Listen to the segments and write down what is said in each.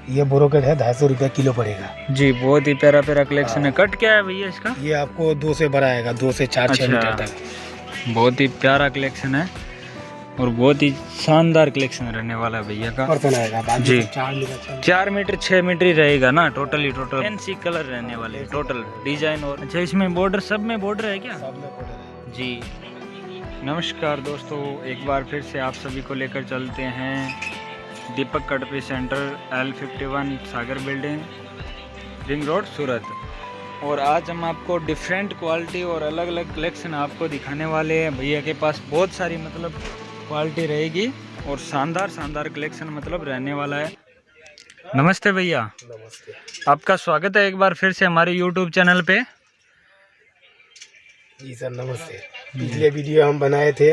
ये ब्रोकेट है, 250 रुपया किलो पड़ेगा जी। बहुत ही प्यारा प्यारा कलेक्शन है। कट क्या है भैया इसका? ये आपको 2 से बड़ा आएगा, 2 से 4 6 मीटर तक। बहुत ही प्यारा कलेक्शन है और बहुत ही शानदार कलेक्शन रहने वाला है भैया का आएगा जी। 4 मीटर 6 मीटर ही रहेगा ना टोटल फैंसी कलर रहने वाले टोटल डिजाइन। और अच्छा, इसमें बॉर्डर सब में बॉर्डर है क्या? जी। नमस्कार दोस्तों, एक बार फिर से आप सभी को लेकर चलते हैं दीपक कटपी सेंटर L51 सागर बिल्डिंग, रिंग रोड, सूरत। और आज हम आपको डिफरेंट क्वालिटी और अलग अलग कलेक्शन आपको दिखाने वाले हैं। भैया के पास बहुत सारी मतलब क्वालिटी रहेगी और शानदार शानदार कलेक्शन मतलब रहने वाला है। नमस्ते भैया। नमस्ते, आपका स्वागत है एक बार फिर से हमारे YouTube चैनल पे। जी सर नमस्ते। पिछले वीडियो हम बनाए थे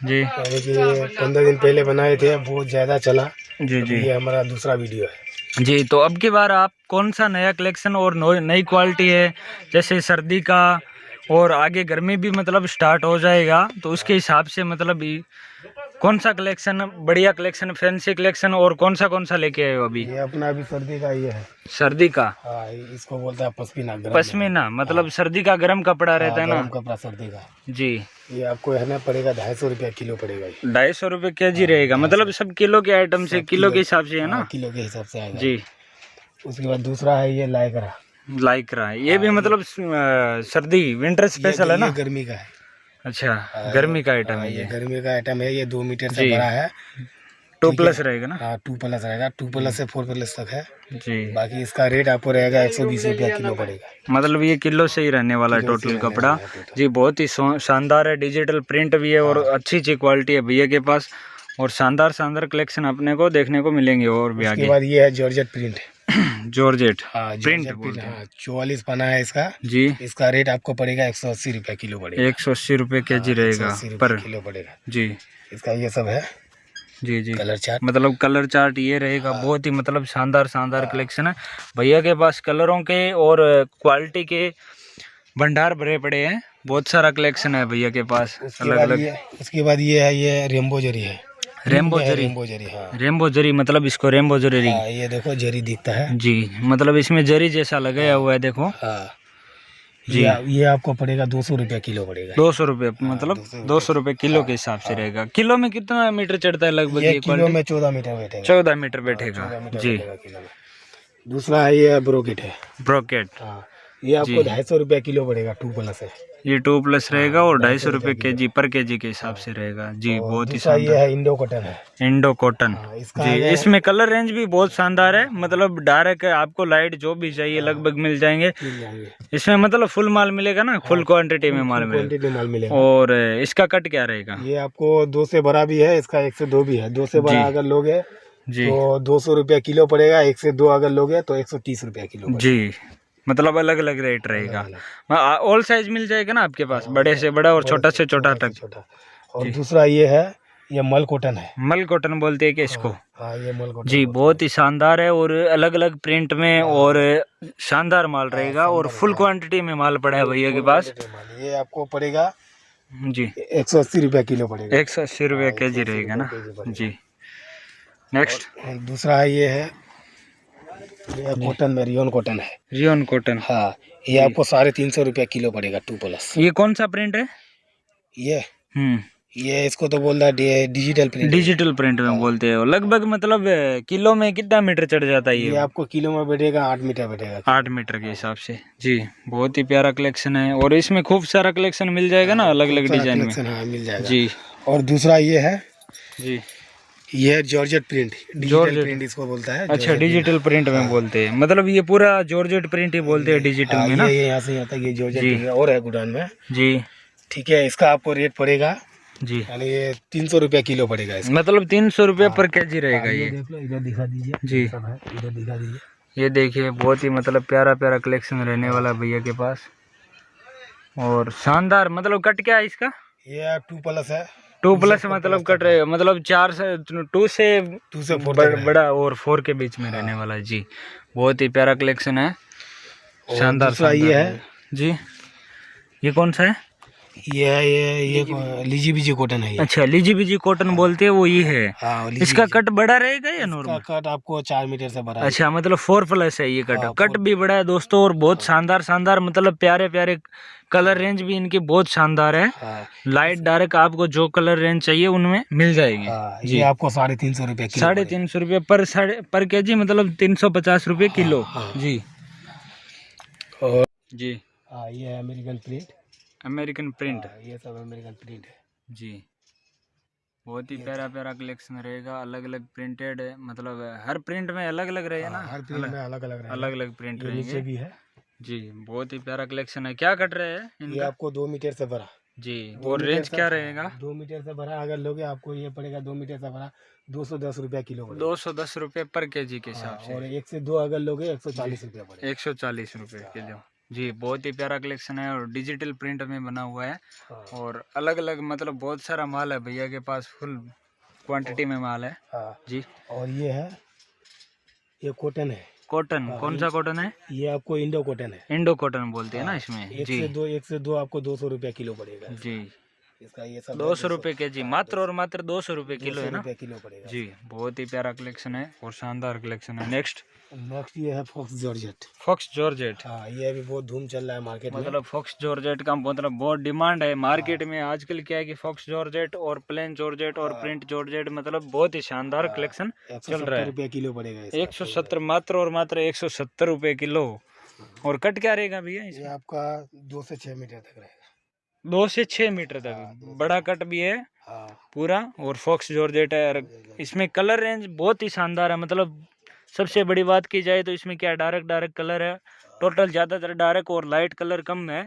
जी, यानी कि 15 दिन पहले बनाए थे, बहुत ज़्यादा चला जी जी ये हमारा दूसरा वीडियो है जी। तो अब की बार आप कौन सा नया कलेक्शन और नई क्वालिटी है, जैसे सर्दी का और आगे गर्मी भी मतलब स्टार्ट हो जाएगा, तो उसके हिसाब से मतलब कौन सा कलेक्शन बढ़िया कलेक्शन, फैंसी कलेक्शन और कौन सा लेके आए हो अभी? ये अपना अभी सर्दी का ये है। सर्दी का? हाँ, इसको बोलता है पश्मीना। पश्मीना मतलब सर्दी का गर्म कपड़ा रहता है ना? गर्म कपड़ा सर्दी का जी। ये आपको है ना पड़ेगा 250 रुपया किलो पड़ेगा। 250 रुपये केजी रहेगा, मतलब सब किलो के आइटम से, किलो के हिसाब से है ना? किलो के हिसाब से आएगा जी। उसके बाद दूसरा है ये लाइक्रा, ये भी मतलब सर्दी विंटर स्पेशल है ना? गर्मी का है। अच्छा, गर्मी का आइटम है ये गर्मी का आइटम है। ये 2 मीटर से जी। बड़ा है। 2+ रहेगा ना? हाँ 2+ रहेगा, 2+ से 4+ तक है जी। बाकी इसका रेट आपको रहेगा 120 रुपया किलो पड़ेगा। मतलब ये किलो से ही रहने वाला है टोटल कपड़ा जी। बहुत ही शानदार है, डिजिटल प्रिंट भी है और अच्छी क्वालिटी है भैया के पास। और शानदार शानदार कलेक्शन अपने को देखने को मिलेंगे और भी आगे। उसके बाद ये है जॉर्जेट प्रिंट। जॉर्जेट प्रिंट 44 पना है इसका जी। इसका रेट आपको पड़ेगा 180 रुपया किलो पड़ेगा। 180 रुपये केजी रहेगा पर किलो पड़ेगा जी। इसका ये सब है जी जी। कलर चार्ट, मतलब कलर चार्ट ये रहेगा। बहुत ही मतलब शानदार शानदार कलेक्शन है भैया के पास। कलरों के और क्वालिटी के भंडार भरे पड़े हैं। बहुत सारा कलेक्शन है भैया के पास अलग अलग। उसके बाद ये है, ये रेम्बो जरी है। रेम्बो जरी? हाँ। रेम्बो जरी मतलब इसको रेम्बो जरी। ये देखो जरी दिखता है जी, मतलब इसमें जरी जैसा लगाया हुआ है, देखो। हाँ जी। ये आपको पड़ेगा 200 रुपया किलो पड़ेगा। 200 रुपये मतलब 200 रुपये किलो के हिसाब से रहेगा। किलो में कितना मीटर चढ़ता है लगभग? ये किलो में 14 मीटर बैठेगा। 14 मीटर बैठेगा जी। दूसरा है ये ब्रोकेट है। ब्रोकेट, ये आपको 250 रुपया किलो पड़ेगा, 2+ है। ये 2+ रहेगा और 250 रुपये केजी पर केजी के हिसाब से रहेगा जी। बहुत ही ये शानदार है इंडो कॉटन है। इंडो कॉटन जी। इसमें कलर रेंज भी बहुत शानदार है, मतलब डायरेक्ट आपको लाइट जो भी चाहिए लगभग मिल जाएंगे इसमें। मतलब फुल माल मिलेगा ना, फुल क्वांटिटी में माल मिलेगा। और इसका कट क्या रहेगा? ये आपको 2 से बड़ा भी है, इसका 1 से 2 भी है। 2 से बड़ा अगर लोगे जी तो 200 रुपया किलो पड़ेगा। 1 से 2 अगर लोगे तो 130 रुपया किलो जी। मतलब अलग अलग रेट रहेगा। ऑल साइज मिल जाएगा ना आपके पास, बड़े से बड़ा और छोटा से छोटा तक। और दूसरा ये है, ये मल कॉटन है। मल कॉटन बोलते हैं कि इसको? ये मल कॉटन जी। बहुत ही शानदार है और अलग अलग प्रिंट में और शानदार माल रहेगा और फुल क्वांटिटी में माल पड़ा है भैया के पास। ये आपको पड़ेगा जी 180 रुपया किलो पड़ेगा। 180 रुपये केजी रहेगा ना जी। नेक्स्ट दूसरा है, ये है कॉटन में, रियोन कॉटन है। रियोन कॉटन, हाँ। ये आपको 350 रुपया किलो पड़ेगा, 2+। ये कौन सा प्रिंट है? ये इसको तो बोल रहा है डिजिटल प्रिंट। डिजिटल प्रिंट में बोलते हैं। लगभग मतलब किलो में कितना मीटर चढ़ जाता है ये? आपको किलो में बैठेगा 8 मीटर बैठेगा। 8 मीटर के हिसाब से जी। बहुत ही प्यारा कलेक्शन है और इसमें खूब सारा कलेक्शन मिल जाएगा ना अलग अलग डिजाइन में। हाँ मिल जाएगा जी। और दूसरा ये है जी, ये जॉर्जेट प्रिंट, डिजिटल प्रिंट इसको बोलता है। अच्छा, डिजिटल प्रिंट में बोलते हैं, मतलब ये पूरा जॉर्जेट प्रिंट ही बोलते हैं डिजिटल में ना? ये यहाँ से यहाँ तक ये जॉर्जेट प्रिंट और है गुडान में जी। ठीक है, इसका आपको रेट पड़ेगा जी, यानी ये 300 रुपया किलो पड़ेगा इसका। मतलब 300 रुपये पर केजी रहेगा ये। देख लो, इधर दिखा दीजिए जी। इधर दिखा दीजिए। ये देखिए, बहुत ही मतलब प्यारा प्यारा कलेक्शन रहने वाला भैया के पास और शानदार। मतलब कट क्या है इसका? ये 2+ है। 2+ मतलब कट रहे, मतलब 4 से 2 से 4 बड़ा और 4 के बीच में रहने वाला है जी। बहुत ही प्यारा कलेक्शन है, शानदार। ये है जी। ये कौन सा है? ये लीजी बीजी कॉटन है ये। अच्छा, लीजी बीजी कॉटन बोलते हैं वो ये है। हाँ, इसका कट बड़ा रहेगा या नॉर्मल? कट आपको 4 मीटर से बड़ा है। अच्छा, मतलब 4+ है ये कट। हाँ, कट भी बड़ा है दोस्तों, और बहुत शानदार शानदार, मतलब प्यारे प्यारे कलर रेंज भी इनकी बहुत शानदार है। हाँ, लाइट डार्क आपको जो कलर रेंज चाहिए उनमें मिल जाएगी। हाँ, ये आपको 350 रुपये किलो। 350 रुपये पर केजी, मतलब 350 रुपये किलो। हाँ। जी और जी। ये है अमेरिकन प्रिंट। American print. ये सब अमेरिकन प्रिंट है जी, बहुत ही प्यारा प्यारा कलेक्शन रहेगा। अलग अलग प्रिंटेड है, मतलब हर प्रिंट में अलग अलग रहेगा ना। हर प्रिंट में अलग अलग अलग अलग प्रिंट नीचे रहेंगे भी है जी। बहुत ही प्यारा कलेक्शन है। क्या कट रहे हैं ये इनका? आपको 2 मीटर से बड़ा जी, 2 और मीटर रेंज से- क्या रहेगा? 2 मीटर से बड़ा अगर लोगे आपको ये पड़ेगा 2 मीटर से बड़ा 210 रुपया किलो पड़ेगा। 210 रुपये पर केजी के हिसाब से। और 1 से 2 अगर लोगे 140 रुपया पड़ेगा। 140 रुपये किलो। जी, बहुत ही प्यारा कलेक्शन है, और डिजिटल प्रिंट में बना हुआ है। हाँ। और अलग अलग, मतलब बहुत सारा माल है भैया के पास, फुल क्वांटिटी में माल है। हाँ। जी, और ये है, ये कॉटन है। कॉटन। कौन सा कॉटन है? ये आपको इंडो कॉटन है। इंडो कॉटन बोलते हैं ना इसमें। 1 से 2 आपको 200 रुपया किलो पड़ेगा। जी, इसका ये सब 200 रुपये केजी, मात्र और मात्र 200 रुपये किलो है ना। किलो पड़ेगा। जी, बहुत ही प्यारा कलेक्शन है और शानदार कलेक्शन है। नेक्स्ट ये है फॉक्स जॉर्जेट। Fox georgette. हाँ, ये अभी बहुत धूम चल रहा है मार्केट में। मतलब फॉक्स जॉर्जेट का मतलब बहुत डिमांड है मार्केट में आजकल। क्या है कि फॉक्स जॉर्जेट और प्लेन जॉर्जेट और प्रिंट जॉर्जेट, मतलब बहुत ही शानदार कलेक्शन चल रहा है। 170 रुपया किलो पड़ेगा। 170, मात्र और मात्र 170 रुपये किलो। और कट क्या रहेगा भैया? ये आपका 2 से 6 मीटर तक रहेगा। 2 से 6 मीटर तक बड़ा कट भी है पूरा, और फॉक्स जॉर्जेट है। और इसमें कलर रेंज बहुत ही शानदार है। मतलब सबसे बड़ी बात की जाए तो इसमें क्या डार्क कलर है टोटल, ज़्यादातर डार्क और लाइट कलर कम है।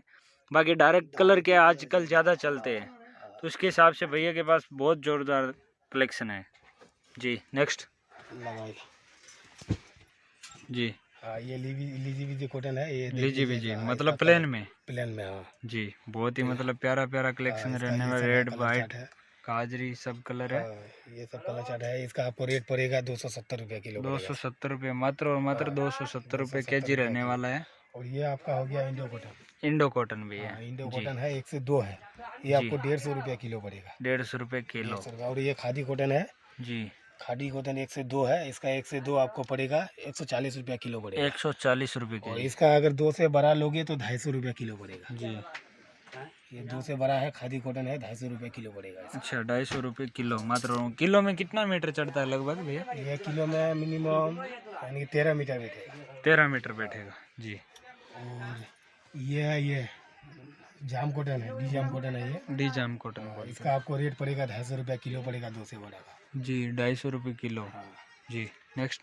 बाकी डार्क कलर के आजकल ज़्यादा चलते हैं, तो उसके हिसाब से भैया के पास बहुत ज़ोरदार कलेक्शन है। जी, नेक्स्ट जी। ये लीजी बीजी कॉटन है। ये लीजी बीजी मतलब प्लेन में। हाँ जी, बहुत ही मतलब प्यारा प्यारा कलेक्शन रहने वाला। रेड वाइट काजरी सब कलर है। ये सब कलर चार्ट है। इसका आपको रेट पड़ेगा 270 रुपया किलो। 270 रुपये, मात्र और मात्र 270 रुपये केजी रहने वाला है। और ये आपका हो गया इंडो कॉटन। इंडो कॉटन भी है। इंडो कॉटन है, 1 से 2 है। ये आपको 150 रुपया किलो पड़ेगा। 150 रुपये किलो। और ये खादी कॉटन है जी, खादी कॉटन 1 से 2 है। इसका 1 से 2 आपको पड़ेगा 140 रुपया किलो पड़ेगा। 140 रुपये और किलो। इसका अगर 2 से बड़ा लोगे तो 250 रुपया किलो पड़ेगा। जी, ये 2 से बड़ा है, खादी कॉटन है, 250 रुपया किलो पड़ेगा इसका। अच्छा, 250 रुपये किलो। मात्र किलो में कितना मीटर चढ़ता है लगभग भैया? ये किलो में मिनिमम यानी 13 मीटर बैठेगा। 13 मीटर बैठेगा जी। और ये जाम कॉटन है, डी जाम कॉटन है। ये डी जाम कॉटन बोलते इसका आपको रेट पड़ेगा 250 रुपया किलो पड़ेगा 2 से बड़ा का। जी, 250 रुपये किलो। जी, नेक्स्ट।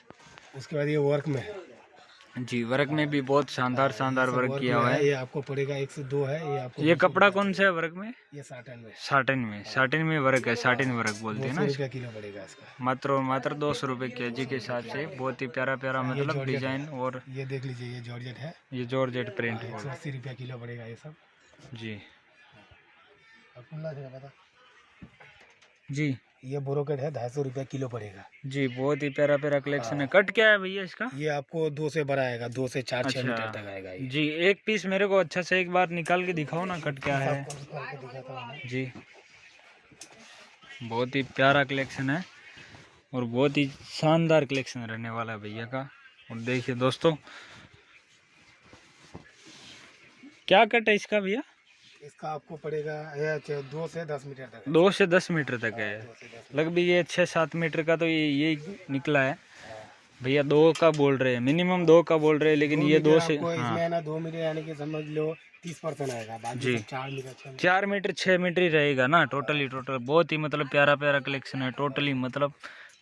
उसके बाद ये वर्क में है। जी, वर्क में भी बहुत शानदार शानदार वर्क किया हुआ है। ये आपको पड़ेगा 1 से 2 है। ये आपको ये कपड़ा कौन सा है वर्क में? ये साटन में। साटिन में वर्क है। साटिन वर्क बोलते हैं ना। 200 रुपया किलो पड़ेगा इसका। मात्र और मात्र 200 रुपये केजी के हिसाब से। बहुत ही प्यारा प्यारा मतलब डिजाइन। और ये देख लीजिए, ये जॉर्जेट है। ये जॉर्जेट प्रिंट है। 180 रुपया किलो पड़ेगा ये सब। जी पता जी। ये ब्रोकेट है, 250 रुपया किलो पड़ेगा। जी, बहुत ही प्यारा प्यारा कलेक्शन है। कट क्या है भैया इसका? ये आपको 2 से बड़ा आएगा, 2 से 4-6 अच्छा। मीटर तक आएगा ये। जी, एक पीस मेरे को अच्छा से एक बार निकाल के दिखाओ ना, कट क्या है जी। बहुत ही प्यारा कलेक्शन है और बहुत ही शानदार कलेक्शन रहने वाला है भैया का। और देखिए दोस्तों, क्या कट है इसका भैया? इसका आपको पड़ेगा 2 से 10 मीटर तक। 2 से 10 मीटर तक है। लगभग ये 6-7 मीटर का तो ये निकला है भैया। 2 का बोल रहे हैं, मिनिमम 2 का बोल रहे हैं, लेकिन ये 2 से इसमें ना 2 मीटर यानी कि समझ लो 30% आएगा। बाकी जी, 4 मीटर 4 मीटर 6 मीटर ही रहेगा ना टोटल बहुत ही मतलब प्यारा प्यारा कलेक्शन है। टोटली मतलब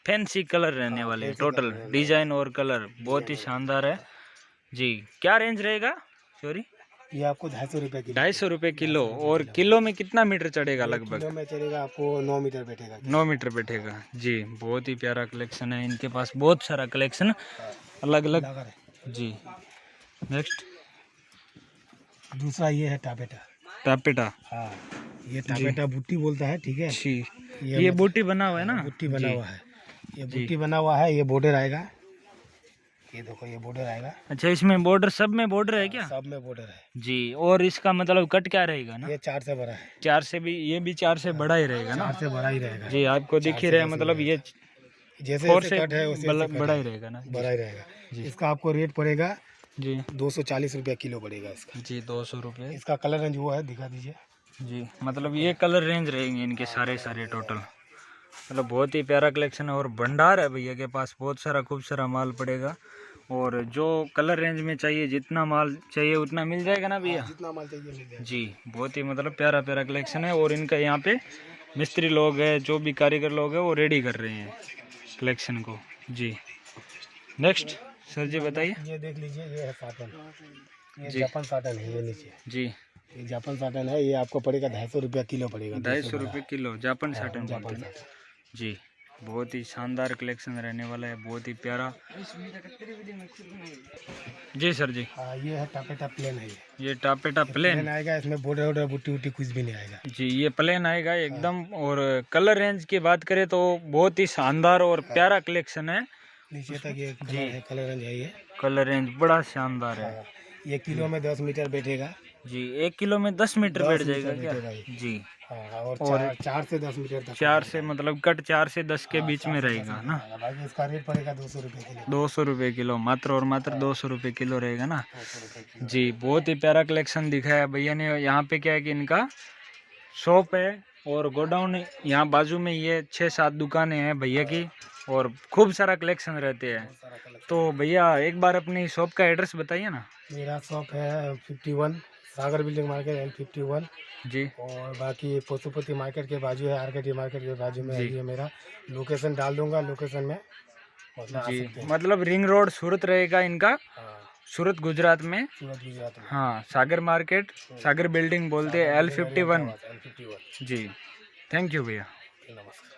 फैंसी कलर रहने वाले हैं। टोटल डिजाइन और कलर बहुत ही शानदार है जी। क्या रेंज रहेगा? सॉरी, ये आपको 250 रुपये किलो। 250 रुपये किलो। और किलो में कितना मीटर चढ़ेगा? लगभग किलो में चलेगा आपको 9 मीटर बैठेगा। 9 मीटर बैठेगा जी। बहुत ही प्यारा कलेक्शन है इनके पास, बहुत सारा कलेक्शन अलग अलग जी। नेक्स्ट दूसरा ये है टापेटा। हाँ, ये टापेटा बूटी बोलता है, ठीक है। जी, ये बूटी बना हुआ है ना? बूटी बना हुआ है। ये बूटी बना हुआ है। ये बॉर्डर आएगा। ये देखो ये बॉर्डर आएगा। अच्छा, इसमें बॉर्डर सब में बॉर्डर है क्या? सब में बॉर्डर है जी। और इसका मतलब कट क्या रहेगा ना? ये 4 से बड़ा है। 4 से भी, ये भी 4 से बड़ा ही रहेगा ना? 4 से बड़ा ही रहेगा जी, आपको दिख ही रहा है, मतलब ये जैसे 4 जैसे से कट है वैसे वैसे बड़ा ही रहेगा ना? बड़ा ही रहेगा जी। इसका आपको रेट पड़ेगा जी 240 रुपया किलो पड़ेगा इसका। जी, 200 रुपये। इसका कलर रेंज वो है, दिखा दीजिए। जी, मतलब ये कलर रेंज रहेंगे इनके सारे टोटल। मतलब बहुत ही प्यारा कलेक्शन है और भंडार है भैया के पास, बहुत सारा खूब सारा माल पड़ेगा। और जो कलर रेंज में चाहिए, जितना माल चाहिए उतना मिल जाएगा ना भैया? जितना माल चाहिए मिल जाएगा। जी, बहुत ही मतलब प्यारा प्यारा कलेक्शन है। और इनका यहाँ पे मिस्त्री लोग हैं, जो भी कारीगर लोग हैं वो रेडी कर रहे हैं कलेक्शन को। जी, नेक्स्ट सर जी बताइए। ये देख लीजिए, ये है साटन, ये जी। जापान साटन है। ये नीचे जी, ये जापान साटन है, ये आपको पड़ेगा 250 रुपया किलो पड़ेगा। 250 रुपये किलो जापान साटन बोलते जापान हैं ना? साटन। जी, बहुत ही शानदार कलेक्शन रहने वाला है, बहुत ही प्यारा। जी सर जी। हाँ, ये है टापेटा प्लेन है। ये टापेटा प्लेन आएगा, इसमें बॉर्डर वॉर्डर बुट्टी वुट्टी कुछ भी नहीं आएगा। जी, ये प्लेन आएगा एकदम। और कलर रेंज की बात करें तो बहुत ही शानदार और प्यारा कलेक्शन है। नीचे तक ये कलर रेंज है। ये कलर रेंज बड़ा शानदार है। ये किलो में 10 मीटर बैठेगा। जी, 1 किलो में 10 मीटर 10 बैठ जाएगा मीटर क्या? बैठेगा ये। जी, हाँ, और और 4 से 10 मीटर तक। 4 से मतलब कट 4 से 10 के बीच में रहेगा ना? बाकी इसका रेट पड़ेगा 200 रुपये किलो। 200 रुपये किलो, मात्र और मात्र 200 रुपये किलो रहेगा ना? 200 रुपये किलो। जी, बहुत ही प्यारा कलेक्शन दिखाया भैया ने। यहाँ पे क्या है कि इनका शॉप है और गोडाउन यहाँ बाजू में, ये 6-7 दुकानें हैं भैया की और खूब सारा कलेक्शन रहते हैं। तो भैया एक बार अपनी शॉप का एड्रेस बताइए ना। मेरा शॉप है 51 सागर बिल्डिंग मार्केट L51। जी और बाकी पशुपति मार्केट के बाजू है, RKT मार्केट के बाजू में है। जी। ये मेरा लोकेशन डाल दूंगा, लोकेशन में मतलब आ जी, सकते हैं। मतलब रिंग रोड सूरत रहेगा इनका, हाँ, सूरत गुजरात में। सूरत गुजरात में। हाँ, सागर मार्केट, सागर बिल्डिंग बोलते हैं, L51। L51। Ji, thank you भैया। नमस्कार।